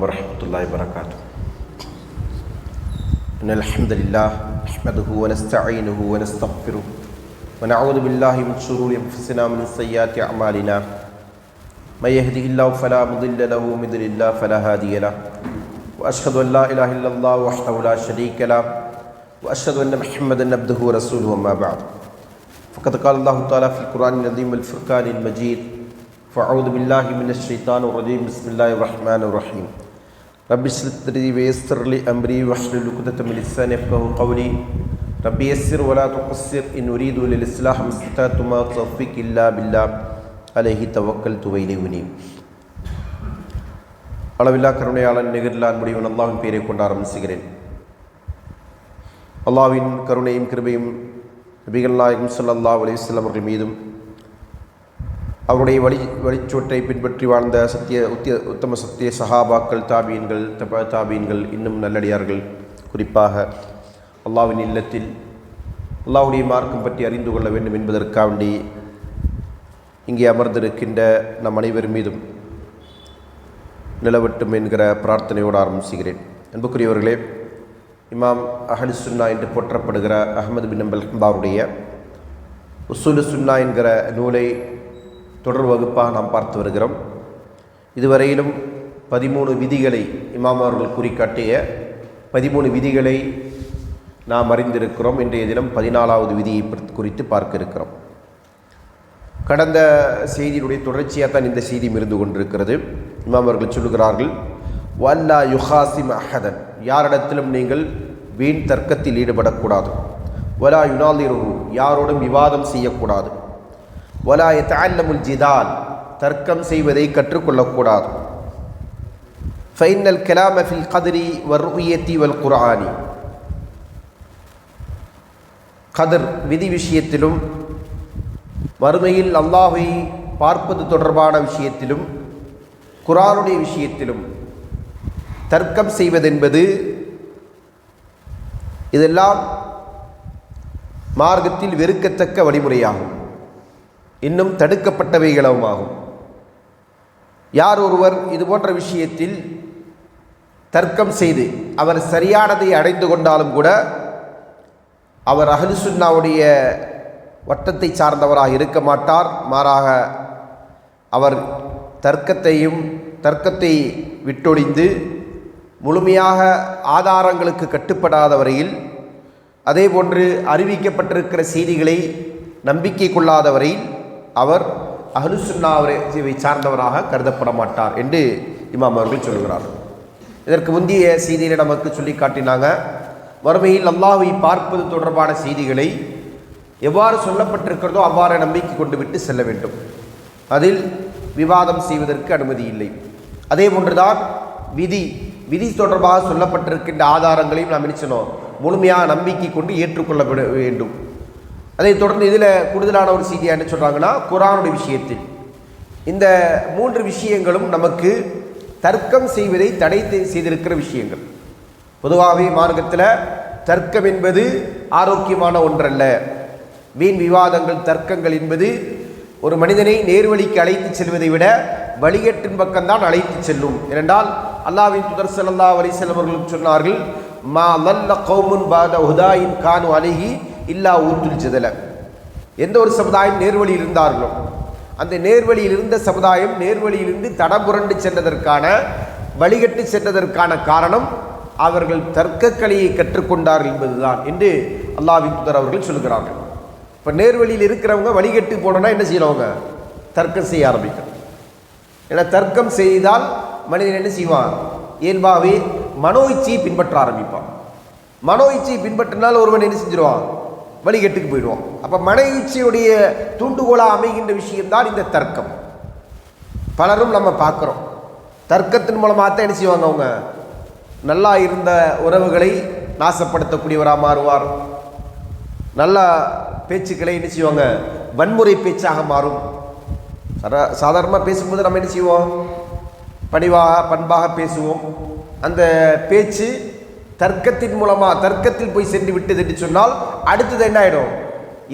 வரஹ்மத்துல்லாஹி வபரகாத்துஹு. இன்னல் ஹம்தலில்லாஹ் நஹ்மதுஹு வ நஸ்தஈனுஹு வ நஸ்தக்ஃபிருஹு வ நஊது பில்லாஹி மின் ஷுரூரி அன்ஃபுஸினா வ மின் ஸய்யிஆத்தி அஅமாலினா. மன் யஹ்திஹில்லாஹு ஃபலா முضில்ல லஹு வ மன் யுض்லில் ஃபலா ஹாதிய லஹு. வ அஷ்ஹது அன் லா இலாஹா இல்லல்லாஹு வஹ்தஹு லா ஷரீக லஹு வ அஷ்ஹது அன்ன முஹம்மதன் அப்துஹு வ ரசூலுஹு. அம்மா பஅத். ஃபக்கத் क़ால அல்லாஹு தஆலா ஃபில் குர்ஆனில் அஸீம் வல் ஃபுர்கானில் மஜீத். فأعوذ بالله من الشيطان الرجيم. بسم الله الرحمن الرحيم. رب اشرح لي ويسر لي أمري واحلل عقدة من لساني يفقهوا قولي. رب يسر ولا تعسر إن أريد للإصلاح ما استطعت وما توفيقي إلا بالله عليه توكلت وإليه أنيب. அளவில்லா கருணையாளன் நிகரில்லா அன்புடையவன் அல்லாஹ்வின் பெயரை கொண்டு ஆரம்பிக்கிறேன். அல்லாஹ்வின் கருணையும் கிருபையும் நபிகள் நாயகம் ஸல்லல்லாஹு அலைஹி வஸல்லம் அவர்கள் மீதும் அவருடைய வழிச்சோற்றை பின்பற்றி வாழ்ந்த உத்தம சத்திய சஹாபாக்கள், தாபீன்கள், தாபீன்கள், இன்னும் நல்லடியார்கள், குறிப்பாக அல்லாஹ்வின் இல்லத்தில் அல்லாஹ்வுடைய மார்க்கம் பற்றி அறிந்து கொள்ள வேண்டும் என்பதற்காண்டி இங்கே அமர்ந்திருக்கின்ற நம் அனைவர் மீதும் நிலவட்டும் என்கிற பிரார்த்தனையோடு ஆரம்பிச்சுகிறேன். அன்புக்குரியவர்களே, இமாம் அஹ்லு சுன்னா என்று போற்றப்படுகிற அஹ்மது பின் ஹம்பல் அவருடைய உஸூலு சுன்னா என்கிற நூலை தொடர் வகுப்பாக நாம் பார்த்து வருகிறோம். இதுவரையிலும் 13 விதிகளை இமாம் அவர்கள் குறிக்காட்டிய 13 விதிகளை நாம் அறிந்திருக்கிறோம். இன்றைய தினம் 14வது விதியை குறித்து பார்க்க இருக்கிறோம். கடந்த செய்தியினுடைய தொடர்ச்சியாக தான் இந்த செய்தி இருந்து கொண்டிருக்கிறது. இமாம் அவர்கள் சொல்லுகிறார்கள், வல்லா யுஹாசிம் அஹதன், யாரிடத்திலும் நீங்கள் வீண் தர்க்கத்தில் ஈடுபடக்கூடாது. வலா யுனாலிருஹு, யாரோடும் விவாதம் செய்யக்கூடாது. வலா யதஅல்லமுல் ஜிதால், தர்க்கம் செய்வதை கற்றுக்கொள்ளக்கூடாது. ஃபைனல் கலாம ஃபில் கத்ரி வர்ருயத்தி வல் குர்ஆனி, கதர் விதி விஷயத்திலும் மறுமையில் அல்லாஹ்வை பார்ப்பது தொடர்பான விஷயத்திலும் குர்ஆனுடைய விஷயத்திலும் தர்க்கம் செய்வதென்பது இதெல்லாம் மார்க்கத்தில் வெறுக்கத்தக்க வழிமுறையாகும், இன்னும் தடுக்கப்பட்டவைகளும் ஆகும். யார் ஒருவர் இது போன்ற விஷயத்தில் தர்க்கம் செய்து அவர் சரியானதை அடைந்து கொண்டாலும் கூட அவர் அஹ்லு சுன்னாவுடைய வட்டத்தை சார்ந்தவராக இருக்க மாட்டார். மாறாக அவர் தர்க்கத்தை விட்டொழிந்து முழுமையாக ஆதாரங்களுக்கு கட்டுப்படாத வரையில், அதே போன்று அறிவிக்கப்பட்டிருக்கிற செய்திகளை நம்பிக்கை கொள்ளாத வரையில் அவர் அஹ்லு சுன்னாவை சார்ந்தவராக கருதப்பட மாட்டார் என்று இமாம் அவர்கள் சொல்கிறார். இதற்கு முந்தைய செய்தியில் நமக்கு சொல்லி காட்டினாங்க, மறுமையில் அல்லாஹ்வை பார்ப்பது தொடர்பான செய்திகளை எவ்வாறு சொல்லப்பட்டிருக்கிறதோ அவ்வாறு நம்பிக்கை கொண்டு விட்டு செல்ல வேண்டும். அதில் விவாதம் செய்வதற்கு அனுமதி இல்லை. அதே போன்றுதான் விதி தொடர்பாக சொல்லப்பட்டிருக்கின்ற ஆதாரங்களையும் நாம் நினைச்சனோம் முழுமையாக நம்பிக்கை கொண்டு ஏற்றுக்கொள்ள வேண்டும். அதைத் தொடர்ந்து இதில் கூடுதலான ஒரு செய்தியாக என்ன சொல்கிறாங்கன்னா, குர்ஆனுடைய விஷயத்தில் இந்த 3 விஷயங்களும் நமக்கு தர்க்கம் செய்வதை தடை செய்திருக்கிற விஷயங்கள். பொதுவாகவே மார்க்கத்தில் தர்க்கம் என்பது ஆரோக்கியமான ஒன்றல்ல. வீண் விவாதங்கள், தர்க்கங்கள் என்பது ஒரு மனிதனை நேர்வழிக்கு அழைத்து செல்வதை விட வழிகேட்டின் பக்கம்தான் அழைத்து செல்லும். ஏனென்றால் அல்லாஹ்வின் தூதர் ஸல்லல்லாஹு அலைஹி வஸல்லம் அவர்கள் சொன்னார்கள், மா லல்ல கௌமுன் பாத ஹுதாயின் கானு அலைஹி இல்லா ஊத்துல் ஜதல. எந்த ஒரு சமுதாயம் நேர்வழியில் இருந்தார்களோ அந்த நேர்வழியில் இருந்த சமுதாயம் நேர்வழியிலிருந்து தடபுரண்டு சென்றதற்கான, வழிகட்டு சென்றதற்கான காரணம் அவர்கள் தர்க்கக்கலையை கற்றுக்கொண்டார்கள் என்பதுதான் என்று அல்லாஹ்வின் தூதர் அவர்கள் சொல்கிறார்கள். இப்போ நேர்வழியில் இருக்கிறவங்க வழிகட்டு போனோன்னா என்ன செய்யறவங்க? தர்க்கம் செய்ய ஆரம்பிக்கணும். ஏன்னா தர்க்கம் செய்தால் மனிதன் என்ன செய்வான்? இயல்பாகவே மனோ இச்சையை பின்பற்ற ஆரம்பிப்பான். மனோ இச்சையை பின்பற்றினால் ஒருவன் என்ன செஞ்சிருவான்? வழிகட்டுக்கு போயிடுவான். அப்போ மன இச்சையுடைய தூண்டுகோலாக அமைகின்ற விஷயம்தான் இந்த தர்க்கம். பலரும் நம்ம பார்க்குறோம், தர்க்கத்தின் மூலமாக தான் என்ன செய்வாங்க? அவங்க நல்லா இருந்த உறவுகளை நாசப்படுத்தக்கூடியவராக மாறுவார். நல்ல பேச்சுக்களை என்ன செய்வாங்க? வன்முறை பேச்சாக மாறும். சாதாரணமாக பேசும்போது நம்ம என்ன செய்வோம்? பணிவாக பண்பாக பேசுவோம். அந்த பேச்சு தர்க்கத்தின் மூலமாக தர்க்கத்தில் போய் சென்று விட்டது என்று சொன்னால் அடுத்தது என்ன ஆகிடும்?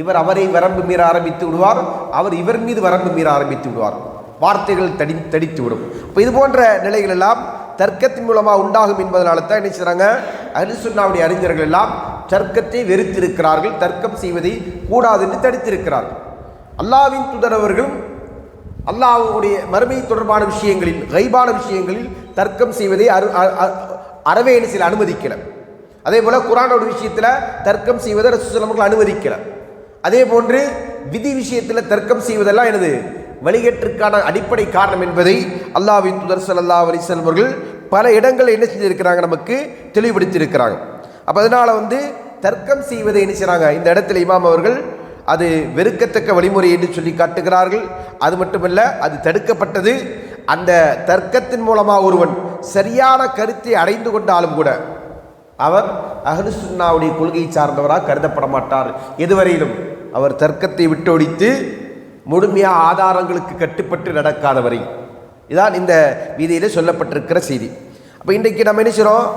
இவர் அவரை வரம்பு மீற ஆரம்பித்து விடுவார், அவர் இவர் மீது வரம்பு மீற ஆரம்பித்து விடுவார். வார்த்தைகள் தடித்து விடும். இப்போ இது போன்ற நிலைகள் எல்லாம் தர்க்கத்தின் மூலமாக உண்டாகும் என்பதனால தான் என்ன செய்கிறாங்க, அஹ்லுஸ் சுன்னாவுடைய அறிஞர்கள் எல்லாம் தர்க்கத்தை வெறுத்திருக்கிறார்கள், தர்க்கம் செய்வதை கூடாது என்று தடுத்திருக்கிறார்கள். அல்லாஹ்வின் தூதரவர்களும் அல்லாஹ்வுடைய மறுமை தொடர்பான விஷயங்களில், கைபான விஷயங்களில் தர்க்கம் செய்வதை அறவே என்ன செய்யல, அனுமதிக்கல. அதே போல குர்ஆனோட விஷயத்தில் தர்க்கம் செய்வதை ரசூலுல்லாஹி ஸல்லல்லாஹு அலைஹி வஸல்லம் அனுமதிக்கல. அதே போன்று விதி விஷயத்தில் தர்க்கம் செய்வதெல்லாம் எனது வழிகேட்டிற்கான அடிப்படை காரணம் என்பதை அல்லாஹ்வின் தூதர் ஸல்லல்லாஹு அலைஹி வஸல்லம் அவர்கள் பல இடங்களில் என்ன செஞ்சிருக்கிறாங்க, நமக்கு தெளிவுபடுத்தி இருக்கிறாங்க. அப்போ அதனால தர்க்கம் செய்வதை என்ன செய்கிறாங்க, இந்த இடத்துல இமாம் அவர்கள் அது வெறுக்கத்தக்க வழிமுறை என்று சொல்லி காட்டுகிறார்கள். அது மட்டுமல்ல, அது தடுக்கப்பட்டது. அந்த தர்க்கத்தின் மூலமாக ஒருவன் சரியான கருத்தை அடைந்து கொண்டாலும் கூட அவர் அஹ்லுஸ் சுன்னாவுடைய கொள்கையை சார்ந்தவராக கருதப்பட மாட்டார், எதுவரையிலும் அவர் தர்க்கத்தை விட்டொழித்து முழுமையாக ஆதாரங்களுக்கு கட்டுப்பட்டு நடக்காதவரை. இதான் இந்த வீதியில் சொல்லப்பட்டிருக்கிற செய்தி. அப்போ இன்றைக்கு நம்ம என்ன செய்கிறோம்,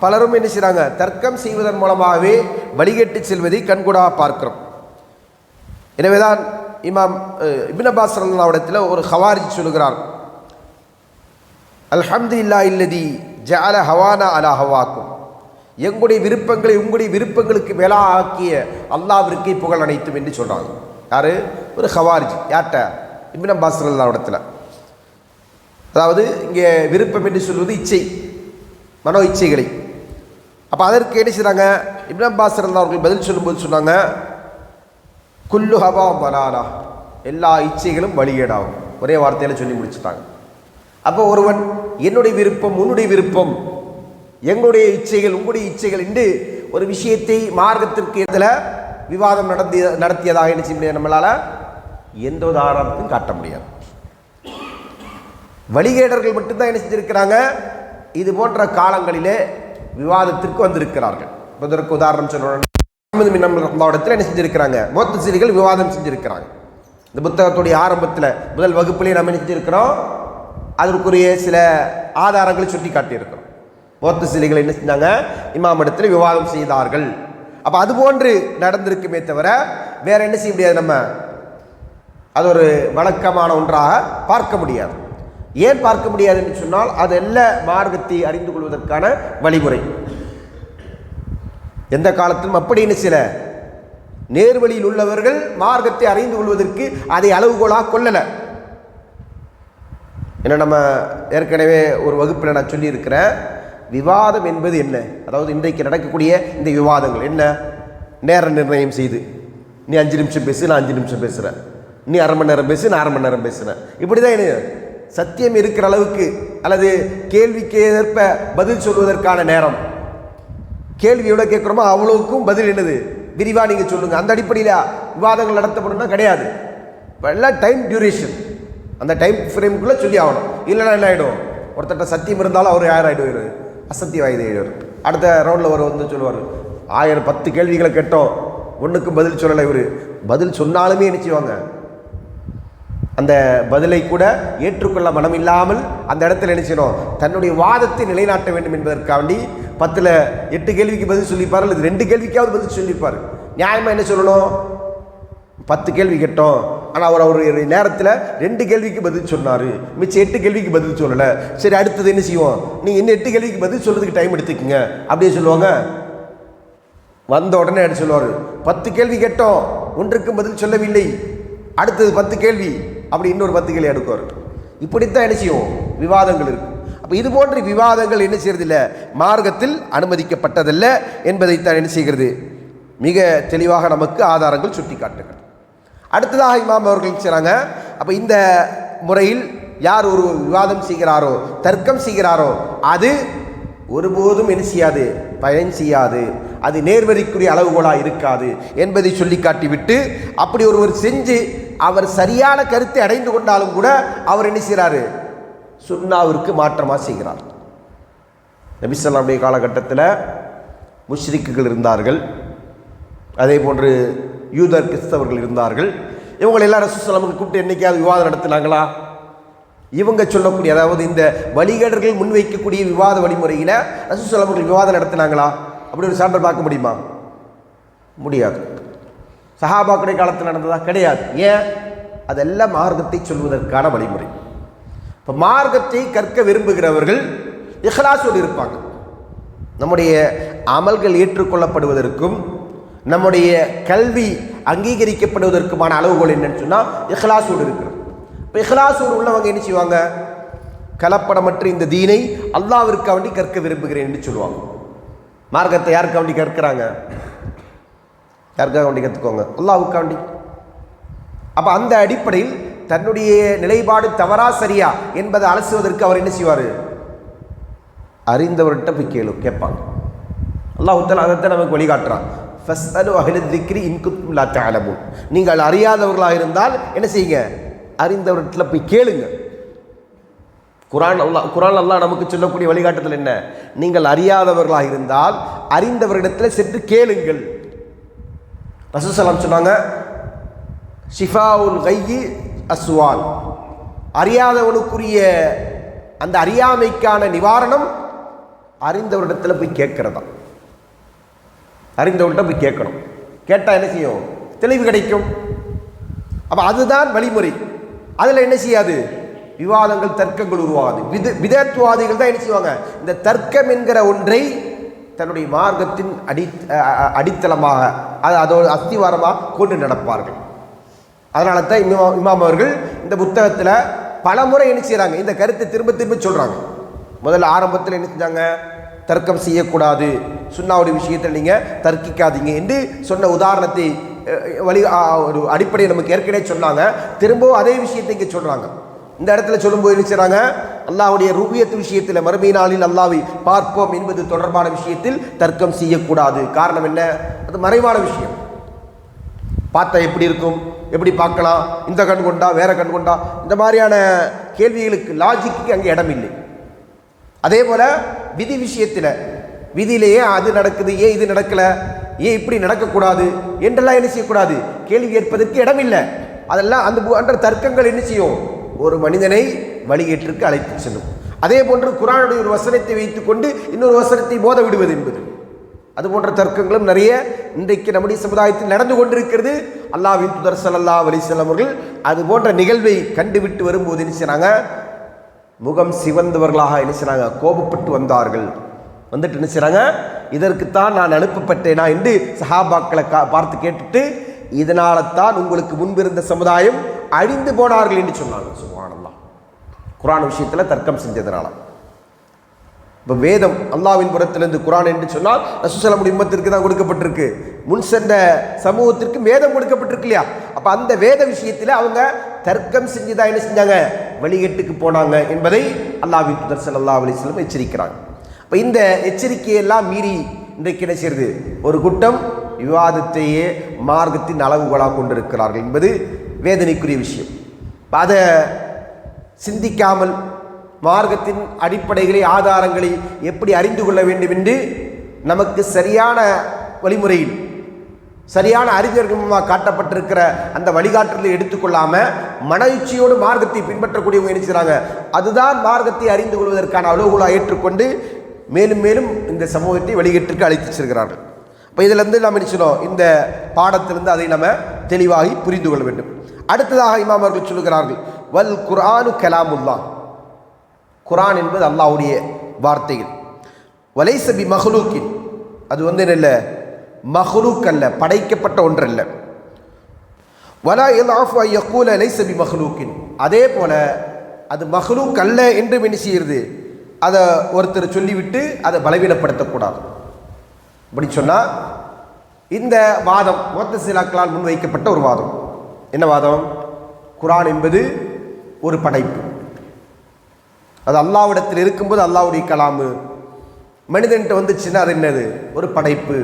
பலரும் என்ன செய்கிறாங்க, தர்க்கம் செய்வதன் மூலமாகவே வழிகேட்டு செல்வதை கண்கூடாக பார்க்கிறோம். எனவேதான் இமாம் இப்னு அப்பாஸ் ரலியல்லாஹு இடத்துல ஒரு ஹவாரிஜ் சொல்கிறார், அல்ஹம்துலில்லாஹி அல்லதி ஜஅல ஹவானா அலா ஹவாக்கும், எங்களுடைய விருப்பங்களை உங்களுடைய விருப்பங்களுக்கு மேலாக ஆக்கிய அல்லாஹ்விற்கே புகழ் அனைத்தும் என்று சொல்கிறாங்க. யார்? ஒரு ஹவாரிஜ். யார்கிட்ட? இப்னு அப்பாஸ் ரலியல்லாஹு இடத்துல. அதாவது இங்கே விருப்பம் என்று சொல்வது இச்சை, மனோ இச்சைகளை. அப்போ அதற்கு என்ன செய்கிறாங்க, இப்னு அப்பாஸ் ரலியல்லாஹு அவர்கள் பதில் சொல்லும்போது சொன்னாங்க, குல்லு ஹவா வலாலா, எல்லா இச்சைகளும் வழிகேடாகும். ஒரே வார்த்தையில் சொல்லி முடிச்சுட்டாங்க. அப்போ ஒருவன் என்னுடைய விருப்பம் உன்னுடைய விருப்பம், எங்களுடைய இச்சைகள் உங்களுடைய இச்சைகள் என்று ஒரு விஷயத்தை மார்க்கத்திற்கு எதில் விவாதம் நடத்தியதாக என்ன செய்ய முடியாது, நம்மளால் எந்த ஒரு ஆதாரத்தையும் காட்ட முடியாது. வழிகேடர்கள் மட்டும்தான் என்ன செஞ்சிருக்கிறாங்க, இது போன்ற காலங்களிலே விவாதத்திற்கு வந்திருக்கிறார்கள். இதற்கு உதாரணம் சொல்லணும், இடத்துல என்ன செஞ்சிருக்கிறாங்க, முஅத்தஸிலிகள் விவாதம் செஞ்சிருக்கிறாங்க. இந்த புத்தகத்துடைய ஆரம்பத்தில் முதல் வகுப்பிலே நம்ம என்ன செஞ்சிருக்கிறோம், அதற்குரிய சில ஆதாரங்களை சுட்டி காட்டியிருக்கிறோம். முஅத்தஸிலிகள் என்ன செஞ்சாங்க, இமாம் இடத்துல விவாதம் செய்தார்கள். அப்போ அதுபோன்று நடந்திருக்குமே தவிர வேற என்ன செய்ய முடியாது, நம்ம அது ஒரு வழக்கமான ஒன்றாக பார்க்க முடியாது. ஏன் பார்க்க முடியாது என்று சொன்னால், அது எல்லா மார்க்கத்தை அறிந்து கொள்வதற்கான வழிமுறை. எந்த காலத்திலும் அப்படின்னு சில நேர்வழியில் உள்ளவர்கள் மார்க்கத்தை அறிந்து கொள்வதற்கு அதை அளவுகோலாக கொள்ளலை. ஏன்னா நம்ம ஏற்கனவே ஒரு வகுப்பில் நான் சொல்லியிருக்கிறேன், விவாதம் என்பது என்ன, அதாவது இன்றைக்கு நடக்கக்கூடிய இந்த விவாதங்கள் என்ன, நேர நிர்ணயம் செய்து நீ 5 நிமிஷம் பேசு, நான் 5 நிமிஷம் பேசுகிறேன், நீ அரை மணி நேரம் பேசு, நான் அரை மணி நேரம் பேசுகிறேன், இப்படி தான் என்ன சத்தியம் இருக்கிற அளவுக்கு, அல்லது கேள்விக்கு ஏற்ப பதில் சொல்வதற்கான நேரம், கேள்வி எவ்வளோ கேட்குறோமோ அவ்வளோக்கும் பதில் என்னது விரிவாக நீங்கள் சொல்லுங்கள், அந்த அடிப்படையில் விவாதங்கள் நடத்தப்படும்னா கிடையாது. இப்போ எல்லாம் டைம் டியூரேஷன், அந்த டைம் ஃப்ரேமுக்குள்ளே சொல்லி ஆகணும். இல்லைன்னா என்ன ஆகிடும், ஒருத்தட்ட சத்தியம் இருந்தாலும் அவர் யார் ஆகிடுவார், அசத்தியவாதி ஆகிடுவார். அடுத்த ரவுண்டில் ஒரு சொல்லுவார், 1010 கேள்விகளை கேட்டோம், ஒன்றுக்கும் பதில் சொல்லலை, இவர் பதில் சொன்னாலுமே என்ன செய்வாங்க, அந்த பதிலை கூட ஏற்றுக்கொள்ள மனம் இல்லாமல் அந்த இடத்துல என்ன செய்யணும், தன்னுடைய வாதத்தை நிலைநாட்ட வேண்டும் என்பதற்காண்டி 10ல் 8 கேள்விக்கு பதில் சொல்லிப்பார், அல்லது 2 கேள்விக்காவது பதில் சொல்லிப்பார். நியாயமாக என்ன சொல்லணும், 10 கேள்வி கேட்டோம், ஆனால் அவர் ஒரு நேரத்தில் 2 கேள்விக்கு பதில் சொன்னார், மிச்சம் 8 கேள்விக்கு பதில் சொல்லலை. சரி, அடுத்தது என்ன செய்வோம், நீங்கள் இன்னும் 8 கேள்விக்கு பதில் சொல்கிறதுக்கு டைம் எடுத்துக்கோங்க அப்படியே சொல்லுவாங்க. வந்த உடனே எடுத்து சொல்லுவார், 10 கேள்வி கேட்டோம், ஒன்றுக்கும் பதில் சொல்லவில்லை, அடுத்தது 10 கேள்வி, அப்படி இன்னொரு 10 கேள்வி எடுக்குவார். இப்படித்தான் என்ன செய்வோம், விவாதங்கள் இருக்கு. அப்போ இது போன்ற விவாதங்கள் என்ன செய்யறதில்லை, மார்க்கத்தில் அனுமதிக்கப்பட்டதல்ல என்பதைத்தான் என்ன செய்கிறது, மிக தெளிவாக நமக்கு ஆதாரங்கள் சுட்டி காட்டுங்கள். அடுத்ததாக இமாம் அவர்கள் செய்கிறாங்க, அப்போ இந்த முறையில் யார் ஒரு விவாதம் செய்கிறாரோ, தர்க்கம் செய்கிறாரோ, அது ஒருபோதும் என்ன செய்யாது, பயன் செய்யாது, அது நேர்வழிக்குரிய அளவுகோலாக இருக்காது என்பதை சொல்லி காட்டிவிட்டு, அப்படி ஒருவர் செஞ்சு அவர் சரியான கருத்தை அடைந்து கொண்டாலும் கூட அவர் என்ன செய்கிறாரு, சுன்னாவிற்கு மாற்றமாக செய்கிறார். நபி ஸல்லல்லாஹு அலைஹி காலகட்டத்தில் முஷ்ரிக்குகள் இருந்தார்கள், அதே போன்று யூதர் கிறிஸ்தவர்கள் இருந்தார்கள். இவங்களை எல்லாம் ரசூலுல்லாஹி ஸல்லல்லாஹு அலைஹி வஸல்லம் கூப்பிட்டு என்னைக்காவது விவாதம் நடத்தினாங்களா? இவங்க சொல்லக்கூடிய, அதாவது இந்த வழிகேடர்கள் முன்வைக்கக்கூடிய விவாத வழிமுறையில் ரசூலுல்லாஹி ஸல்லல்லாஹு அலைஹி வஸல்லம் விவாதம் நடத்தினாங்களா? அப்படி ஒரு சான்று பார்க்க முடியுமா? முடியாது. சஹாபாக்களுடைய காலத்தில் நடந்ததா? கிடையாது. ஏன்? அதெல்லாம் மார்க்கத்தை சொல்வதற்கான வழிமுறை. இப்போ மார்க்கத்தை கற்க விரும்புகிறவர்கள் இஹ்லாஸோடு இருப்பாங்க. நம்முடைய அமல்கள் ஏற்றுக்கொள்ளப்படுவதற்கும் நம்முடைய கல்வி அங்கீகரிக்கப்படுவதற்குமான அளவுகோல் என்னன்னு சொன்னால் இஹ்லாஸோடு இருக்கிறது. இப்போ இஹ்லாஸோடு உள்ளவங்க என்ன செய்வாங்க? கலப்படமற்ற இந்த தீனை அல்லாஹ்விற்காக வேண்டி கற்க விரும்புகிறேன் என்று சொல்லுவாங்க. மார்க்கத்தை யாருக்காக வேண்டி கற்கிறாங்க? யாருக்காக வேண்டி கற்றுக்கோங்க? அல்லாஹ்வுக்காக வேண்டி. அப்போ அந்த அடிப்படையில் தன்னுடைய நிலைப்பாடு தவறா சரியா என்பதை அலசுவதற்கு அவர் என்ன செய்வார்? அறிந்தவர்கிட்ட போய் கேட்பாங்க. அல்லாஹ் தஆலா அதை நமக்கு வழிகாட்டுறான். ஃபஸ்அலு அஹ்ல ذிக்ரி இன் குன்தும் லா தஅலமூன். நீங்கள் அறியாதவர்களாக இருந்தால் என்ன செய்யுங்க? அறிந்தவர்கிட்ட போய் கேளுங்க. குர்ஆன் அல்லாஹ் நமக்கு சொல்லக்கூடிய வழிகாட்டுதல் என்ன? நீங்கள் அறியாதவர்களாக இருந்தால் அறிந்தவரிடத்தில் சென்று கேளுங்கள். ரசூல் ஸல்லல்லாஹு அலைஹி வஸல்லம் சொன்னாங்க, ஷிஃபாஉல் கையி அஸ்வால். அறியாதவனுக்குரிய அந்த அறியாமைக்கான நிவாரணம் அறிந்தவரிடத்தில் போய் கேட்கறதா. அறிந்தவர்கிட்ட போய் கேட்கணும். கேட்டால் என்ன செய்யும்? தெளிவு கிடைக்கும். அப்போ அதுதான் வழிமுறை. அதில் என்ன செய்யாது? விவாதங்கள் தர்க்கங்கள் உருவாகாது. விதத்துவாதிகள் தான் என்ன செய்வாங்க? இந்த தர்க்கம் என்கிற ஒன்றை தன்னுடைய மார்க்கத்தின் அடித்தளமாக அதோட அஸ்திவாரமாக கொண்டு நடப்பார்கள். அதனால தான் இமாம் அவர்கள் இந்த புத்தகத்தில் பல முறை என்ன செய்கிறாங்க? இந்த கருத்தை திரும்ப திரும்ப சொல்கிறாங்க. முதல்ல ஆரம்பத்தில் என்ன செஞ்சாங்க? தர்க்கம் செய்யக்கூடாது, சுன்னாவுடைய விஷயத்தில் நீங்கள் தர்க்கிக்காதீங்க என்று சொன்ன உதாரணத்தை ஒரு அடிப்படையை நமக்கு ஏற்கனவே சொன்னாங்க. திரும்பவும் அதே விஷயத்தை இங்கே சொல்கிறாங்க. இந்த இடத்துல சொல்லும்போது என்ன செய்கிறாங்க? அல்லாஹ்வுடைய ரூபியத்து விஷயத்தில் மறுமை நாளில் அல்லாஹ்வை பார்ப்போம் என்பது தொடர்பான விஷயத்தில் தர்க்கம் செய்யக்கூடாது. காரணம் என்ன? அது மறைவான விஷயம். பார்த்தா எப்படி இருக்கும்? எப்படி பார்க்கலாம்? இந்த கண் கொண்டா வேற கண் கொண்டா? இந்த மாதிரியான கேள்விகளுக்கு லாஜிக்கு அங்கே இடம் இல்லை. அதே போல விதி விஷயத்தில் விதியிலேயே அது நடக்குது, ஏன் இது நடக்கலை, ஏன் இப்படி நடக்கக்கூடாது என்றெல்லாம் என்ன செய்யக்கூடாது? கேள்வி கேட்பதற்கு இடம் இல்லை. அதெல்லாம் அந்த தர்க்கங்கள் என்ன செய்யும்? ஒரு மனிதனை வழிகேட்டிற்கு அழைத்து செல்லும். அதே போன்று குர்ஆனுடைய ஒரு வசனத்தை வைத்துக்கொண்டு இன்னொரு வசனத்தை போத விடுவது என்பது, அது போன்ற தர்க்கங்களும் நிறைய இன்றைக்கு நம்முடைய சமுதாயத்தில் நடந்து கொண்டிருக்கிறது. அல்லாஹ்வின் தூதர் ஸல்லல்லாஹு அலைஹி வஸல்லம் அவர்கள் அது போன்ற நிகழ்வை கண்டுவிட்டு வரும்போது என்ன செய்றாங்க? முகம் சிவந்தவர்களாக என்ன செய்றாங்க? கோபப்பட்டு வந்தார்கள். வந்துட்டு என்ன செய்றாங்க? இதற்குத்தான் நான் அனுப்பப்பட்டேனா என்று சஹாபாக்களை பார்த்து கேட்டுட்டு, இதனால தான் உங்களுக்கு முன்பிருந்த சமுதாயம் அழிந்து போனார்கள் என்று சொன்னாங்க. சுப்ஹானல்லாஹ். குர்ஆன் விஷயத்தில் தர்க்கம் செஞ்சதுனால. இப்போ வேதம் அல்லாஹ்வின் புறத்திலிருந்து குர்ஆன் என்று சொன்னால் ரசூல் ஸல்லல்லாஹு அலைஹி உம்மத்திற்கு தான் கொடுக்கப்பட்டிருக்கு. முன் சென்ற சமூகத்திற்கு வேதம் கொடுக்கப்பட்டிருக்கு இல்லையா? அப்போ அந்த வேத விஷயத்தில் அவங்க தர்க்கம் செஞ்சுதான் என்ன செஞ்சாங்க? வழிகேட்டுக்கு போனாங்க என்பதை அல்லாஹ்வின் தூதர் ஸல்லல்லாஹு அலைஹி வஸல்லம் எச்சரிக்கிறாங்க. இப்போ இந்த எச்சரிக்கையெல்லாம் மீறி இன்றைக்கு என்ன செய்யறது? ஒரு கூட்டம் விவாதத்தையே மார்க்கத்தின் அளவுகளாக கொண்டிருக்கிறார்கள் என்பது வேதனைக்குரிய விஷயம். அதை சிந்திக்காமல் மார்க்கத்தின் அடிப்படைகளை ஆதாரங்களை எப்படி அறிந்து கொள்ள வேண்டும் என்று நமக்கு சரியான வழிமுறையில் சரியான அறிஞர்கள் காட்டப்பட்டிருக்கிற அந்த வழிகாட்டுதலை எடுத்துக்கொள்ளாம மனயிச்சையோடு மார்க்கத்தை பின்பற்றக்கூடியவங்க என்ன செய்றாங்க? அதுதான் மார்க்கத்தை அறிந்து கொள்வதற்கான அளவுகோலாக ஏற்றுக்கொண்டு மேலும் மேலும் இந்த சமூகத்தை வழிகேட்டிற்கு அழைத்து செல்கிறார்கள். இப்போ இதிலிருந்து நாம் நினைச்சோம், இந்த பாடத்திலிருந்து அதை நம்ம தெளிவாகி புரிந்து கொள்ள வேண்டும். அடுத்ததாக இமாம் அவர்கள் சொல்கிறார்கள், வல் குர்ஆனு கலாமுல்லாஹ். குர்ஆன் என்பது அல்லாஹ்வுடைய வார்த்தைகள். வலைஸ பி மஹ்லூக்கின், அது என்ன மஹ்லூக் அல்ல, படைக்கப்பட்ட ஒன்றல்ல. வலா யல்அஃபு அன் யகூல லைஸ பி மஹ்லூக்கின், அதே போல அது மஹ்லூக் அல்ல என்று என்ன செய்கிறது? அதை ஒருத்தர் சொல்லிவிட்டு அதை பலவீனப்படுத்தக்கூடாது. அப்படி சொன்னால் இந்த வாதம் முஅத்தஸிலாக்களால் முன்வைக்கப்பட்ட ஒரு வாதம். என்ன வாதம்? குர்ஆன் என்பது ஒரு படைப்பு, அது அல்லாஹ்விடத்தில் இருக்கும்போது அல்லாஹ்வுடைய கலாமு, மனிதன்கிட்ட வந்துச்சுன்னா அது என்னது? ஒரு படைப்பு.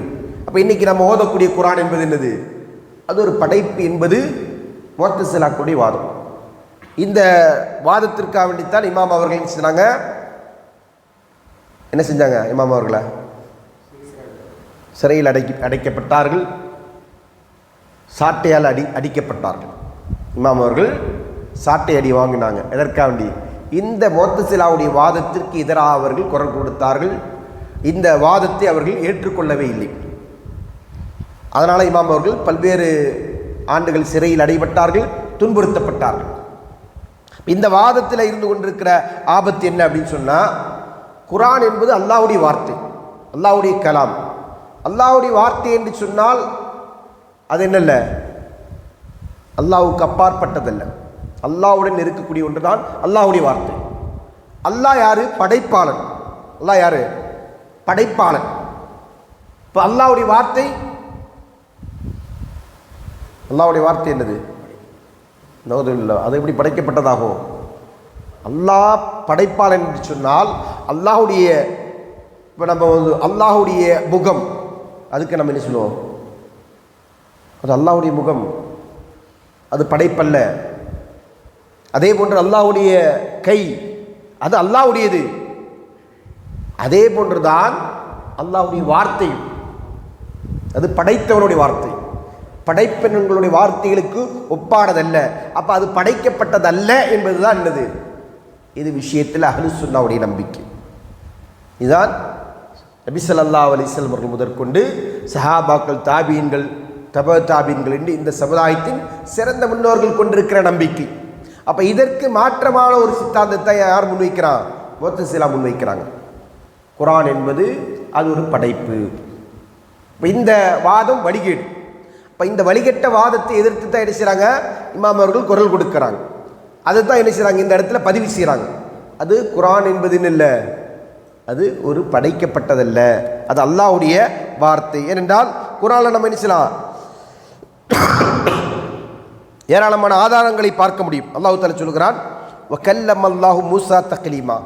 அப்போ இன்னைக்கு நம்ம ஓதக்கூடிய குர்ஆன் என்பது என்னது? அது ஒரு படைப்பு என்பது முஅத்தஸிலாக்களுடைய வாதம். இந்த வாதத்திற்காக வேண்டித்தான் இமாம் அவர்கள் என்ன செஞ்சாங்க? இமாம் அவர்களை சிறையில் அடைக்கப்பட்டார்கள், சாட்டையால் அடிக்கப்பட்டார்கள். இமாம் அவர்கள் சாட்டை அடி வாங்கினாங்க. எதற்காக வேண்டி? இந்த முஅத்தஸிலாவுடைய வாதத்திற்கு எதிராக அவர்கள் குரல் கொடுத்தார்கள். இந்த வாதத்தை அவர்கள் ஏற்றுக்கொள்ளவே இல்லை. அதனால் இமாம் அவர்கள் பல்வேறு ஆண்டுகள் சிறையில் அடைபட்டார்கள், துன்புறுத்தப்பட்டார்கள். இந்த வாதத்தில் இருந்து கொண்டிருக்கிற ஆபத்து என்ன அப்படின்னு சொன்னால், குர்ஆன் என்பது அல்லாஹ்வுடைய வார்த்தை, அல்லாஹ்வுடைய கலாம். அல்லாஹ்வுடைய வார்த்தை என்று சொன்னால் அது என்னல்ல, அல்லாஹ்வுக்கு அப்பாற்பட்டதல்ல, அல்லாஹ்வுடன் இருக்கக்கூடிய ஒன்று தான் அல்லாஹ்வுடைய வார்த்தை. அல்லாஹ் யாரு? படைப்பாளன். அல்லாஹ் யாரு? படைப்பாளன். இப்போ அல்லாஹ்வுடைய வார்த்தை, அல்லாஹ்வுடைய வார்த்தை என்னது? நவுதுபில்லாஹ், அது எப்படி படைக்கப்பட்டதாகும்? அல்லாஹ் படைப்பாளன் என்று சொன்னால் அல்லாஹ்வுடைய, இப்போ நம்ம வந்து அல்லாஹ்வுடைய முகம், அதுக்கு நம்ம என்ன சொல்லுவோம்? அது அல்லாஹ்வுடைய முகம், அது படைப்பல்ல. அதே போன்று அல்லாஹ்வுடைய கை, அது அல்லாஹ்வுடையது. அதே போன்றுதான் அல்லாஹ்வுடைய வார்த்தையும், அது படைத்தவனுடைய வார்த்தை, படைப்பினங்களுடைய வார்த்தைகளுக்கு ஒப்பானதல்ல. அப்போ அது படைக்கப்பட்டதல்ல என்பதுதான் என்னது? இது விஷயத்தில் அஹ்லுஸ் சுன்னாவுடைய நம்பிக்கை. இதுதான் நபி ஸல்லல்லாஹு அலைஹி வஸல்லம் அவர்கள் முதற்கொண்டு சஹாபாக்கள், தாபீன்கள், தப தாபீன்கள் என்று இந்த சமுதாயத்தின் சிறந்த முன்னோர்கள் கொண்டிருக்கிற நம்பிக்கை. அப்போ இதற்கு மாற்றமான ஒரு சித்தாந்தத்தை யார் முன்வைக்கிறான்? முஅத்தஸிலா முன்வைக்கிறாங்க. குர்ஆன் என்பது அது ஒரு படைப்பு. இந்த வாதம் வழிகேடு. இப்போ இந்த வழிகட்ட வாதத்தை எதிர்த்து தான் என்ன செய்கிறாங்க? இமாம் அவர்கள் குரல் கொடுக்குறாங்க. அதை தான் என்ன செய்கிறாங்க? இந்த இடத்துல பதிவு செய்கிறாங்க. அது குர்ஆன் என்பதுன்னு இல்லை, அது ஒரு படைக்கப்பட்டதல்ல, அது அல்லாஹ்வுடைய வார்த்தை. ஏனென்றால் குர்ஆனில் நம்ம என்ன செய்யலாம்? ஏராளமான ஆதாரங்களை பார்க்க முடியும். அல்லாஹ் தஆலா சொல்கிறான், வகல்லம அல்லாஹு மூஸா தக்லீமா,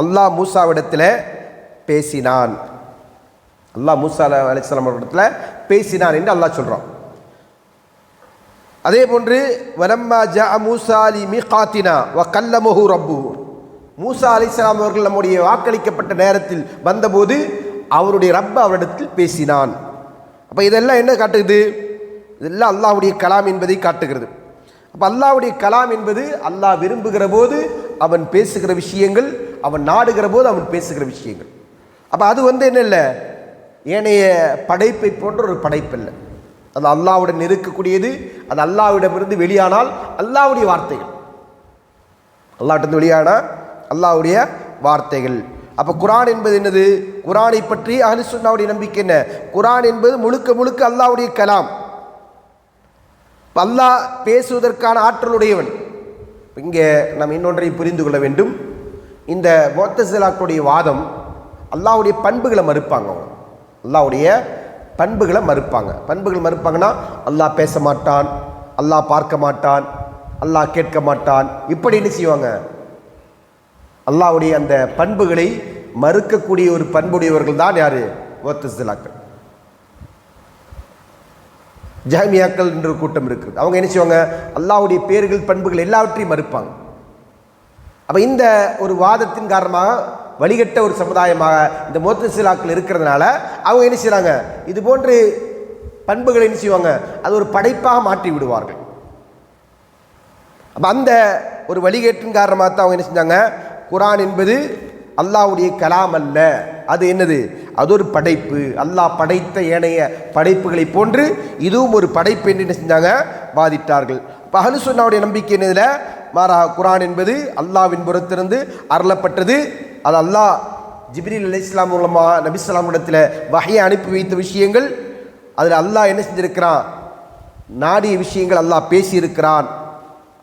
அல்லாஹ் மூஸாவிடத்தில் பேசினான். அல்லாஹ் மூஸா அலைஹிஸ்ஸலாம் இடத்துல பேசினான் என்று அல்லாஹ் சொல்கிறான். அதே போன்று வலம்மா ஜாஅ மூஸா லிமீகாத்தினா வகல்லமஹு ரப்புஹு, மூஸா அலைஹிஸ்ஸலாம் அவர்கள் நம்முடைய வாக்களிக்கப்பட்ட நேரத்தில் வந்தபோது அவருடைய ரப்ப அவரிடத்தில் பேசினான். அப்போ இதெல்லாம் என்ன காட்டுகிறது? இதெல்லாம் அல்லாஹ்வுடைய கலாம் என்பதை காட்டுகிறது. அப்போ அல்லாஹ்வுடைய கலாம் என்பது அல்லாஹ் விரும்புகிற போது அவன் பேசுகிற விஷயங்கள், அவன் நாடுகிற போது அவன் பேசுகிற விஷயங்கள். அப்போ அது என்ன இல்லை, ஏனைய படைப்பை போன்ற ஒரு படைப்பு இல்லை. அது அல்லாஹ்வுடன் இருக்கக்கூடியது. அது அல்லாஹ்விடமிருந்து வெளியானால் அல்லாஹ்வுடைய வார்த்தைகள், அல்லாஹ்விடமிருந்து வெளியானால் அல்லாஹ்வுடைய வார்த்தைகள். அப்போ குர்ஆன் என்பது என்னது? குர்ஆனை பற்றி அஹ்லுஸ் சுன்னாவுடைய நம்பிக்கை என்ன? குர்ஆன் என்பது முழுக்க முழுக்க அல்லாஹ்வுடைய கலாம். அல்லாஹ் பேசுவதற்கான ஆற்றலுடையவன். இங்கே நாம் இன்னொன்றை புரிந்து கொள்ள வேண்டும். இந்த முஅத்தஸிலாக்களுடைய வாதம் அல்லாஹ்வுடைய பண்புகளை மறுப்பாங்க. அல்லாஹ்வுடைய பண்புகளை மறுப்பாங்க. பண்புகள் மறுப்பாங்கன்னா அல்லாஹ் பேச மாட்டான், அல்லாஹ் பார்க்க மாட்டான், அல்லாஹ் கேட்க மாட்டான், இப்படி என்ன செய்வாங்க? அல்லாஹ்வுடைய அந்த பண்புகளை மறுக்கக்கூடிய ஒரு பண்புடையவர்கள் தான் யாரு? முஅத்தஸிலாக்கள். ஜஹ்மியாக்கள் என்ற கூட்டம் இருக்குது. அவங்க என்ன செய்வாங்க? அல்லாஹ்வுடைய பேர்கள், பண்புகள் எல்லாவற்றையும் மறுப்பாங்க. அப்போ இந்த ஒரு வாதத்தின் காரணமாக வழிகட்ட ஒரு சமுதாயமாக இந்த முஅத்தஸிலாக்கள் இருக்கிறதுனால அவங்க என்ன செய்கிறாங்க? இது போன்று பண்புகளை என்ன செய்வாங்க? அது ஒரு படைப்பாக மாற்றி விடுவார்கள். அப்போ அந்த ஒரு வழிகேட்டின் காரணமாக தான் அவங்க என்ன செஞ்சாங்க? குர்ஆன் என்பது அல்லாஹ்வுடைய கலாம் அல்ல, அது என்னது? அது ஒரு படைப்பு. அல்லாஹ் படைத்த ஏனைய படைப்புகளை போன்று இதுவும் ஒரு படைப்பு என்று என்ன செஞ்சாங்க? வாதிட்டார்கள். இப்போ அஹ்லுஸ் சுன்னாவுடைய நம்பிக்கை என்னதில்? மாறாக குர்ஆன் என்பது அல்லாஹ்வின் புறத்திலிருந்து அருளப்பட்டது. அது அல்லாஹ் ஜிப்ரீல் அலைஹிஸ்ஸலாம் மூலமாக நபி ஸல்லல்லாஹு அலைஹி இடத்துல வஹ்யை அனுப்பி வைத்த விஷயங்கள். அதில் அல்லாஹ் என்ன செஞ்சிருக்கிறான்? நாடிய விஷயங்கள் அல்லாஹ் பேசியிருக்கிறான்.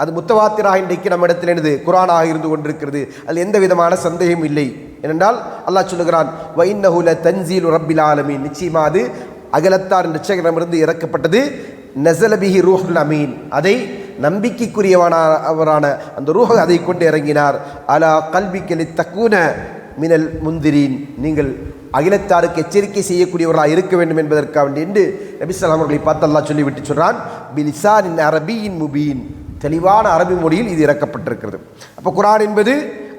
அது முத்தவாத்திராக இன்றைக்கு நம்ம இடத்தில் என்னது? குர்ஆனாக இருந்து கொண்டிருக்கிறது. அதில் எந்த விதமான சந்தேகமும் இல்லை. ஏனென்றால் அல்லாஹ் சொல்லுகிறான், வ இன்னஹு லதன்ஸீலு ரப்பில் ஆலமீன், நிச்சயமாக அது அகலத்தார் இரட்சகரிடமிருந்து இறக்கப்பட்டது. நஸல பிஹி ரூஹுல் அமீன், அதை நம்பிக்கைக்குரியவரான அந்த ரூஹ் அதை கொண்டு இறங்கினார். அலா கல்பிக லித்தகூன மினல் முந்திரீன், நீங்கள் அகிலத்தாருக்கு எச்சரிக்கை செய்யக்கூடியவர்களாக இருக்க வேண்டும் என்பதற்காக என்று நபி ஸல்லல்லாஹு அவர்களை பார்த்து அல்லாஹ் சொல்லிவிட்டு சொல்றான், பிலிசானின் அரபியின் முபீன், தெளிவான அரபி மொழியில் இது இறக்கப்பட்டிருக்கிறது. அப்போ குர்ஆன் என்பது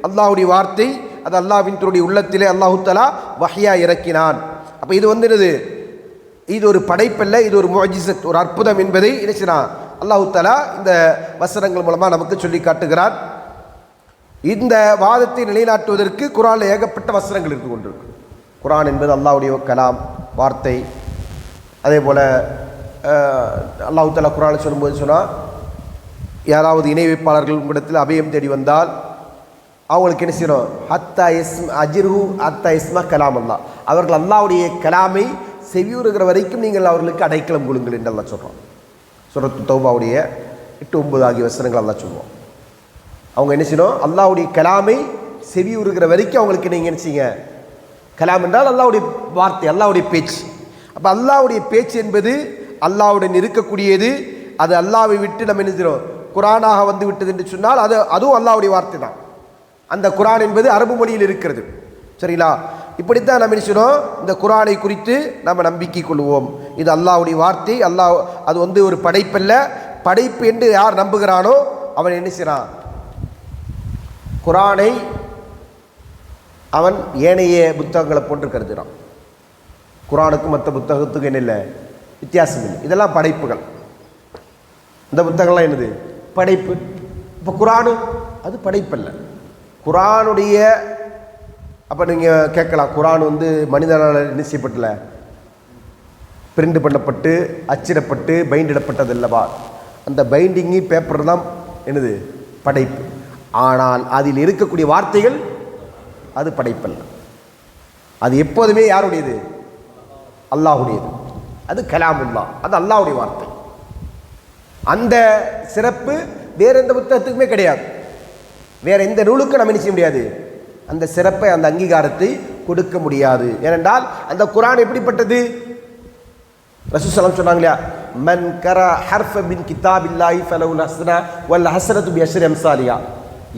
அல்லாஹ்வுடைய வார்த்தை. அது அல்லாஹ்வின் தன்னுடைய உள்ளத்திலே அல்லாஹு தஆலா வஹ்யா இறக்கினான். அப்போ இது என்னது? இது ஒரு படைப்பல்ல, இது ஒரு முஅஜிஸத், ஒரு அற்புதம் என்பதை என்ன செய்யறான்? அல்லாஹு தஆலா இந்த வசனங்கள் மூலமாக நமக்கு சொல்லி காட்டுகிறான். இந்த வாதத்தை நிலைநாட்டுவதற்கு குர்ஆனில் ஏகப்பட்ட வசனங்கள் இருந்து கொண்டிருக்கு. குர்ஆன் என்பது அல்லாஹ்வுடைய கலாம், வார்த்தை. அதே போல் அல்லாஹு தஆலா குர்ஆனில் சொல்லும்போது சொன்னால், யாராவது இணை வைப்பாளர்கள் உங்களிடத்தில் அபயம் தேடி வந்தால் அவங்களுக்கு என்ன செய்யணும்? ஹத்தா இஸ்ம் அஜிரு ஹத்தா இஸ்மா கலாம் அல்லா, அவர்கள் அல்லாவுடைய கலாமை செவியுறுகிற வரைக்கும் நீங்கள் அவர்களுக்கு அடைக்கலம் கொடுங்கள் என்று அல்லாஹ் சொல்கிறோம். சூரத்து தௌபாவுடைய 8-9 ஆகிய வசனங்கள் அல்லாஹ் சொல்லுவோம். அவங்க என்ன செய்யணும்? அல்லாவுடைய கலாமை செவியுறுகிற வரைக்கும் அவங்களுக்கு நீங்கள் என்ன செய்யுங்க? கலாம் என்றால் அல்லாவுடைய வார்த்தை, அல்லாவுடைய பேச்சு. அப்போ அல்லாவுடைய பேச்சு என்பது அல்லாவுடன் இருக்கக்கூடியது. அது அல்லாவை விட்டு நம்ம என்ன செய்யணும்? குரானாக வந்து விட்டது என்று சொன்னால் அதுவும் அல்லாவுடைய வார்த்தை தான். அந்த குரான் என்பது அரபு மொழியில் இருக்கிறது. சரிங்களா? இப்படித்தான் நம்ம என்ன செய்யணும்? இந்த குரானை குறித்து நம்ம நம்பிக்கை கொள்வோம். இது அல்லாவுடைய வார்த்தை. அல்லாஹ் அது வந்து ஒரு படைப்பல்ல. படைப்பு என்று யார் நம்புகிறானோ அவன் என்ன செய்யறான்? குரானை அவன் ஏனைய புத்தகங்களை போன்று கருதுகிறான். குரானுக்கும் மற்ற புத்தகத்துக்கு என்ன இல்லை? வித்தியாசம் இல்லை. இதெல்லாம் படைப்புகள். இந்த புத்தகம்லாம் என்னது? படைப்பு. இப்போ குரானு அது படைப்பல்ல. குரானுடைய அப்போ நீங்கள் கேட்கலாம், குரான் வந்து மனிதனால் என்ன செய்யப்பட்டல? பிரிண்ட் பண்ணப்பட்டு அச்சிடப்பட்டு பைண்டிடப்பட்டது இல்லவா? அந்த பைண்டிங்கு பேப்பர் தான் என்னது? படைப்பு. ஆனால் அதில் இருக்கக்கூடிய வார்த்தைகள் அது படைப்பல்ல. அது எப்போதுமே யாருடையது? அல்லாஹுடையது. அது கலாமுல்லா, அது அல்லாஹுடைய வார்த்தை. அந்த சிறப்பு வேற எந்த புத்தகத்துக்குமே கிடையாது. வேற எந்த நூலுக்கும் நம்ம என்ன செய்ய முடியாது? அந்த சிறப்பை, அந்த அங்கீகாரத்தை கொடுக்க முடியாது. ஏனென்றால் அந்த குரான் எப்படிப்பட்டது? ரசூல் ஸல்லல்லாஹு சொன்னாங்க இல்லையா, மன் கரா ஹர்ஃப மின் கிதாபில்லாஹி ஃபலஹுல் ஹஸ்னா வல் ஹஸனத்து பிஅஷ்ரி அம்சாலிஹா.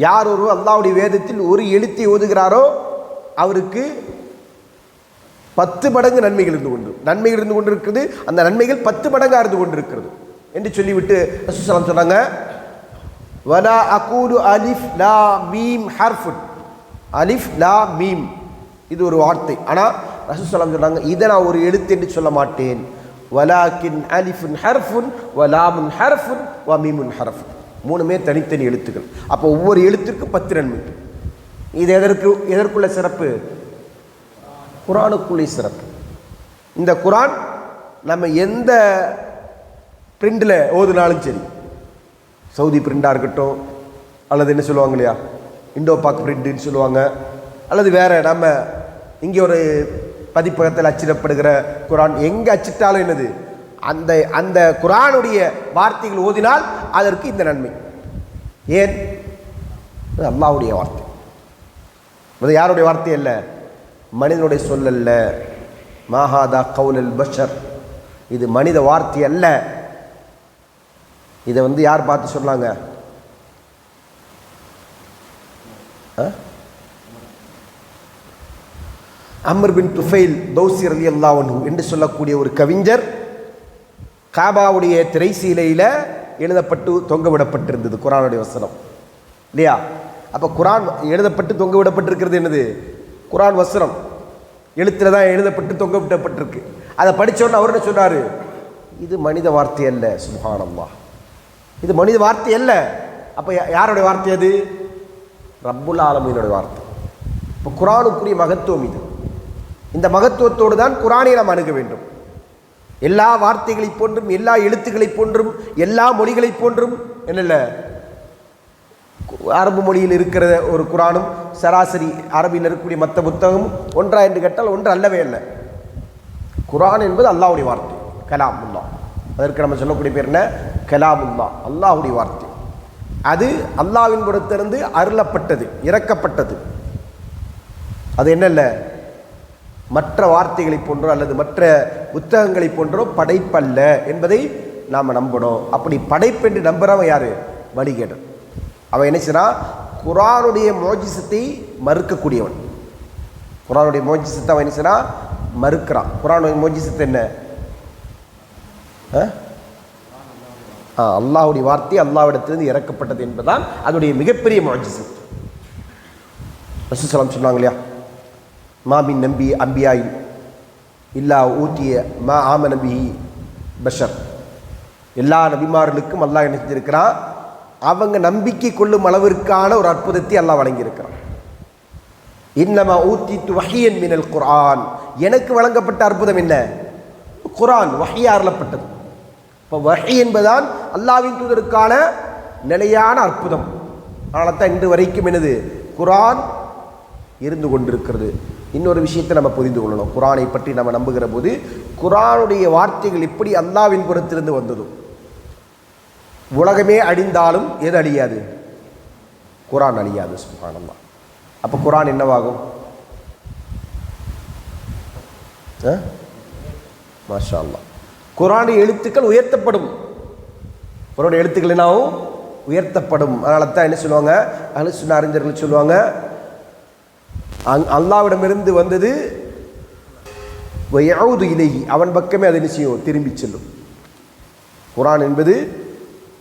யார் ஒரு அல்லாஹ்வுடைய வேதத்தில் ஒரு எழுத்தை ஓதுகிறாரோ அவருக்கு 10 மடங்கு நன்மைகள் இருந்து கொண்டிருக்கிறது. அந்த நன்மைகள் 10 மடங்காக இருந்து கொண்டிருக்கிறது என்று சொல்லிவிட்டு ரசூல் ஸல்லல்லாஹு சொன்னாங்க, வலா அகூலு அலிஃப் லா மீம் ஹர்ஃபுன். அலிஃப் லா மீம் இது ஒரு வார்த்தை. ஆனால் ரசூல் ஸல்லல்லாஹு சொன்னாங்க, இதை நான் ஒரு எழுத்து என்று சொல்ல மாட்டேன். வலாக்கின் அலிஃபுன் ஹர்ஃபுன் வலாமுன் ஹர்ஃபுன் வ மீமுன் ஹர்ஃபுன். 3மே தனித்தனி எழுத்துக்கள். அப்போ ஒவ்வொரு எழுத்திற்கு 10 நன்மை. இது எதற்குள்ள சிறப்பு? குரானுக்குள்ளே சிறப்பு. இந்த குரான் நம்ம எந்த பிரிண்டில் ஓதுனாலும் சரி, சவுதி பிரிண்டாக இருக்கட்டும், அல்லது என்ன சொல்லுவாங்க இல்லையா, இண்டோ பாக் பிரிண்ட்னு சொல்லுவாங்க, அல்லது வேறு நம்ம இங்கே ஒரு பதிப்பகத்தில் அச்சிடப்படுகிற குரான் எங்கே அச்சிட்டாலும் என்னது? அந்த அந்த குரானுடைய வார்த்தைகள் ஓதினால் அதற்கு இந்த நன்மை. ஏன்? அது அல்லாஹ்வுடைய வார்த்தை. அது யாருடைய வார்த்தை அல்ல? மனிதனுடைய சொல் அல்ல. மாஹாதா கவுலல் பஷர், இது மனித வார்த்தை அல்ல. இதை வந்து யார் பார்த்து சொன்னாங்க? அம்ர் பின் துஃபைல் தௌசி ரலியல்லாஹு அன்ஹு என்று சொல்லக்கூடிய ஒரு கவிஞர் காபாவுடைய திரைசீலையில் எழுதப்பட்டு தொங்கவிடப்பட்டிருந்தது குரானுடைய வசனம் இல்லையா? அப்போ குரான் எழுதப்பட்டு தொங்கவிடப்பட்டிருக்கிறது என்னது? குரான் வசனம் எழுத்துல தான் எழுதப்பட்டு தொங்கவிடப்பட்டிருக்கு. அதை படித்தோன்னு அவர் என்ன சொன்னார்? இது மனித வார்த்தை அல்ல. சுப்ஹானல்லாஹ், இது மனித வார்த்தை அல்ல. அப்போ யாருடைய வார்த்தை அது? ரப்புல் ஆலமீனுடைய வார்த்தை. இப்போ குரானுக்குரிய மகத்துவம் இது. இந்த மகத்துவத்தோடு தான் குரானை நாம் அணுக வேண்டும். எல்லா வார்த்தைகளை போன்றும், எல்லா எழுத்துக்களை போன்றும், எல்லா மொழிகளை போன்றும் என்னல்ல, அரபு மொழியில் இருக்கிற ஒரு குரானும் சராசரி அரபியில் இருக்கக்கூடிய மற்ற புத்தகமும் ஒன்றா என்று கேட்டால் ஒன்று அல்லவே அல்ல. குரான் என்பது அல்லாஹ்வுடைய வார்த்தை, கலாமுல்லா. அதற்கு நம்ம சொல்லக்கூடிய பேர் என்ன? கலாமுல்லா, அல்லாஹ்வுடைய வார்த்தை. அது அல்லாஹ்வின் புறத்திலிருந்து அருளப்பட்டது, இறக்கப்பட்டது. அது என்னல்ல, மற்ற வார்த்தைகளை போன்றோ அல்லது மற்ற புத்தகங்களை போன்றோ படைப்பல்ல என்பதை நாம் நம்பணும். அப்படி படைப்பு என்று நம்புறவன் யாரு? வழிகேடன். அவன் என்ன செய்றான்? குரானுடைய மோஜிசத்தை மறுக்கக்கூடியவன். குரானுடைய மோஜிசத்தை அவன் என்ன செய்றான்? மறுக்கிறான். குரானுடைய மோஜிசத்தை என்ன? அல்லாஹ்வுடைய வார்த்தை அல்லாஹ்விடத்திலிருந்து இறக்கப்பட்டது என்பதுதான் அதனுடைய மிகப்பெரிய மோஜிசத். ரசூல் ஸல்லல்லாஹு சொன்னாங்க இல்லையா, மாமின் நம்பி அம்பியாயின் இல்லா ஊட்டிய மா ஆம நபி பஷர். எல்லா நபிமார்களுக்கும் அல்லாஹ் என்ன செஞ்சிருக்கிறான்? அவங்க நம்பிக்கை கொள்ளும் அளவிற்கான ஒரு அற்புதத்தை அல்லாஹ் வழங்கியிருக்கிறான். இன்னமா ஊத்தித்து வஹியன் மினல் குர்ஆன், எனக்கு வழங்கப்பட்ட அற்புதம் என்ன? குர்ஆன், வஹியா அருளப்பட்டது. இப்போ வஹி என்பதுதான் அல்லாஹ்வின் தூதருக்கான நிலையான அற்புதம். அதனால தான் இன்று வரைக்கும் என்னது குர்ஆன் இருந்து கொண்டிருக்கிறது. இன்னொரு விஷயத்தை நம்ம புரிந்து கொள்ளணும். குர்ஆனை பற்றி நம்ம நம்புகிற போது குர்ஆனுடைய வார்த்தைகள் எப்படி அல்லாஹ்வின் புறத்திலிருந்து வந்ததோ, உலகமே அழிந்தாலும் எது அழியாது? குர்ஆன் அழியாது. சுப்ஹானல்லாஹ். அப்போ குர்ஆன் என்னவாகும்? மாஷா அல்லாஹ். குர்ஆனுடைய எழுத்துக்கள் உயர்த்தப்படும். குர்ஆனுடைய எழுத்துக்கள் என்னாவும் உயர்த்தப்படும். அதனால தான் என்ன சொல்லுவாங்க, அஹ்லுஸ் சுன்னah அறிஞர்கள் சொல்லுவாங்க, அல்லாஹ்விடமிருந்து வந்தது வயஊது இலைஹி, அவன் பக்கமே அது என்ன செய்யும்? திரும்பி செல்லும். குர்ஆன் என்பது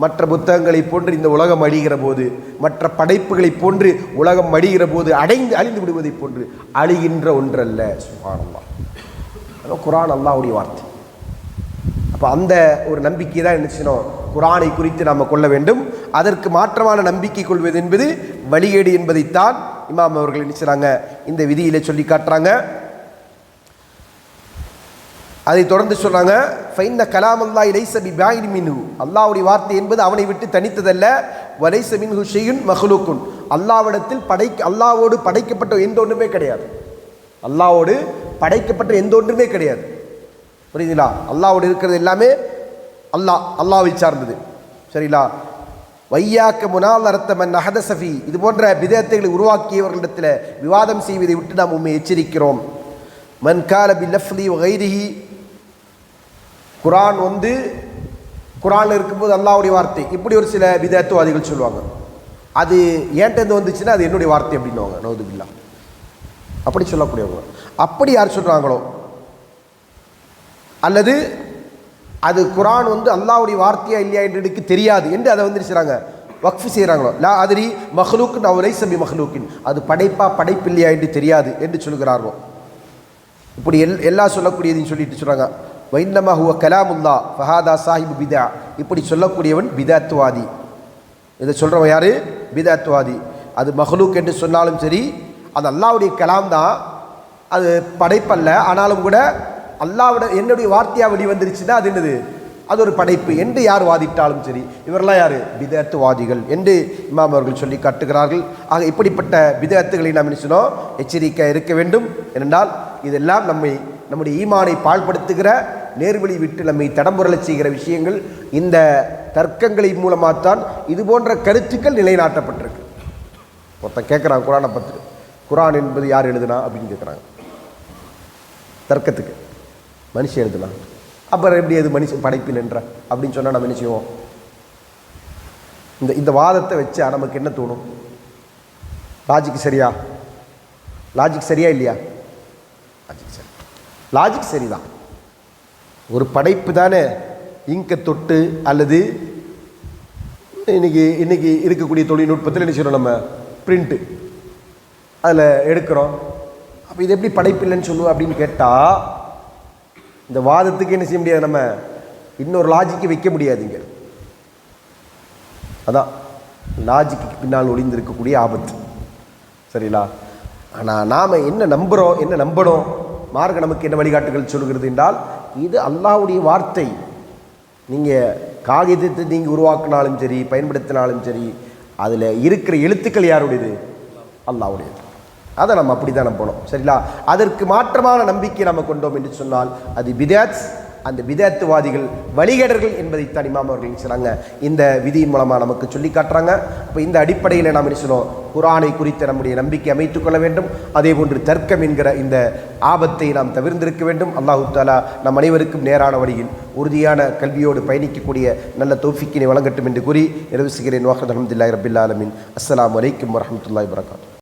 மற்ற புத்தகங்களை போன்று இந்த உலகம் அழிகிற போது, மற்ற படைப்புகளை போன்று உலகம் அழிகிற போது அழிந்து விடுவதை போன்று அழிகின்ற ஒன்றல்ல. சுப்ஹானல்லாஹ். குர்ஆன் அல்லாஹ்வுடைய வார்த்தை. அப்போ அந்த ஒரு நம்பிக்கை தான் என்ன செய்யணும்? குர்ஆனை குறித்து நாம் கொள்ள வேண்டும். அதற்கு மாற்றமான நம்பிக்கை கொள்வது என்பது வழிகேடு என்பதைத்தான் இமாம் அவர்கள் என்ன செய்றாங்க? இந்த விதியிலே சொல்லி காட்டுறாங்க. அதை தொடர்ந்து சொல்றாங்க, ஃபைன்ன கலாமல்லாஹி லைஸ பிபாயின் மின்ஹு, அல்லாஹ்வுடைய வார்த்தை என்பது அவனை விட்டு தனித்ததல்ல. வலைஸ மின்ஹு ஷையுன் மக்லூக்குன், அல்லாஹ்விடத்தில் அல்லாஹ்வோடு படைக்கப்பட்ட எந்த ஒன்றுமே கிடையாது. அல்லாஹ்வோடு படைக்கப்பட்ட எந்த ஒன்றுமே கிடையாது. புரியுதுங்களா? அல்லாஹ்வோடு இருக்கிறது எல்லாமே அல்லாஹ்வை சார்ந்தது. சரிங்களா? வையாக்க முனாலரத்த மன் அஹதஸஃபி, இது போன்ற பிதஅத்துகளை உருவாக்கியவர்களிடத்தில் விவாதம் செய்வதை விட்டு நாம் உண்மை எச்சரிக்கிறோம். மன் கால பில்லஃப்லி வகைரிஹி, குர்ஆன் குர்ஆனில் இருக்கும்போது அல்லாஹ்வுடைய வார்த்தை, இப்படி ஒரு சில பிதஅத்துவாதிகள் சொல்லுவாங்க. அது ஏன்ட்டு வந்துச்சுன்னா அது என்னுடைய வார்த்தை அப்படின்னுவாங்க. நௌதுபில்லா. அப்படி சொல்லக்கூடியவங்க. அப்படி யார் சொல்கிறாங்களோ, அல்லது அது குர்ஆன் அல்லாஹ்வுடைய வார்த்தையா இல்லையா என்று எனக்கு தெரியாது என்று அதை செய்கிறாங்க, வக்ஃப் செய்கிறாங்களோ, லா அதிரி மஹ்லூக்கின் அவ் லைஸ பி மஹ்லூக்கின், அது படைப்பு இல்லையா என்று தெரியாது என்று சொல்கிறார்களோ. இப்படி எல்லாம் சொல்லக்கூடியதையும் சொல்லிட்டு சொல்கிறாங்க, வைன்னமா ஹுவ கலாமுல்லாஹ் ஃபஹாதா சாஹிபு பிதா, இப்படி சொல்லக்கூடியவன் பிதஅத்துவாதி. இதை சொல்கிறவன் யார்? பிதஅத்துவாதி. அது மஹ்லூக் என்று சொன்னாலும் சரி, அது அல்லாஹ்வுடைய கலாம் தான், அது படைப்பல்ல. ஆனாலும் கூட அல்லாஹ்வோட என்னுடைய வார்த்தையாக வெளிவந்துருச்சுன்னா அது என்னது? அது ஒரு படைப்பு என்று யார் வாதிட்டாலும் சரி, இவரெல்லாம் யார்? பிதஅத்துவாதிகள் என்று இமாம் அவர்கள் சொல்லி காட்டுகிறார்கள். ஆக இப்படிப்பட்ட பிதஅத்துகளை நாம் நினைச்சோம் எச்சரிக்கை இருக்க வேண்டும். ஏனென்றால் இதெல்லாம் நம்முடைய ஈமானை பாழ்படுத்துகிற, நேர்வழி விட்டு நம்மை தடம்புரளச் செய்கிற விஷயங்கள். இந்த தர்க்கங்களின் மூலமாகத்தான் இது போன்ற கருத்துக்கள் நிலைநாட்டப்பட்டிருக்கு. ஒருத்தன் கேட்குறான் குர்ஆனை பற்றி, குர்ஆன் என்பது யார் எழுதுனா அப்படின்னு கேட்குறாங்க. தர்க்கத்துக்கு மனுஷன் எழுதுனா, அப்புறம் எப்படி அது மனுஷன் படைப்பில் என்ற அப்படின்னு சொன்னால் நம்ம என்ன செய்வோம்? இந்த வாதத்தை வச்சா நமக்கு என்ன தோணும்? லாஜிக் சரியா? லாஜிக் சரியா இல்லையா? லாஜிக் சரிதான். ஒரு படைப்பு தானே. இங்கை தொட்டு அல்லது இன்னைக்கு இருக்கக்கூடிய தொழில்நுட்பத்தில் என்ன செய்யறோம்? நம்ம பிரிண்ட்டு அதில் எடுக்கிறோம். அப்போ இது எப்படி படைப்பில்லைன்னு சொல்லுவோம் அப்படின்னு கேட்டால், இந்த வாதத்துக்கு என்ன செய்ய முடியாது? நம்ம இன்னொரு லாஜிக்கு வைக்க முடியாதுங்க. அதான் லாஜிக்கு பின்னால் ஒளிந்திருக்கக்கூடிய ஆபத்து. சரிங்களா? ஆனால் நாம் என்ன நம்புகிறோம், என்ன நம்பணும், மார்க்க நமக்கு என்ன வழிகாட்டுகள் சொல்கிறது என்றால், இது அல்லாஹ்வுடைய வார்த்தை. நீங்கள் காகிதத்தை நீங்கள் உருவாக்கினாலும் சரி, பயன்படுத்தினாலும் சரி, அதில் இருக்கிற எழுத்துக்கள் யாருடையது? அல்லாஹ்வுடையது. அதை நம்ம அப்படி தான் நம்பணும். சரிங்களா? அதற்கு மாற்றமான நம்பிக்கை நம்ம கொண்டோம் என்று சொன்னால் அது பிதஅத். அந்த பிதஅத்துவாதிகள் வழிகேடர்கள் என்பதைத்தான் இமாம் அவர்கள் சொன்னாங்க, இந்த விதியின் மூலமாக நமக்கு சொல்லி காட்டுறாங்க. இப்போ இந்த அடிப்படையில் நாம் என்ன சொன்னோம்? குர்ஆனை குறித்த நம்முடைய நம்பிக்கை அமைத்துக் கொள்ள வேண்டும். அதே போன்று தர்க்கம் என்கிற இந்த ஆபத்தை நாம் தவிர்ந்திருக்க வேண்டும். அல்லாஹு தஆலா நம் அனைவருக்கும் நேரான வழியில் உறுதியான கல்வியோடு பயணிக்கக்கூடிய நல்ல தௌஃபீக்கினை வழங்கட்டும் என்று கூறி நிறைவு செய்கிறேன். வாஹிர் அல்ஹம்துலில்லாஹி ரப்பில் ஆலமீன். அஸ்ஸலாமு அலைக்கும் வரஹ்மத்துல்லாஹி வபரகாத்துஹு.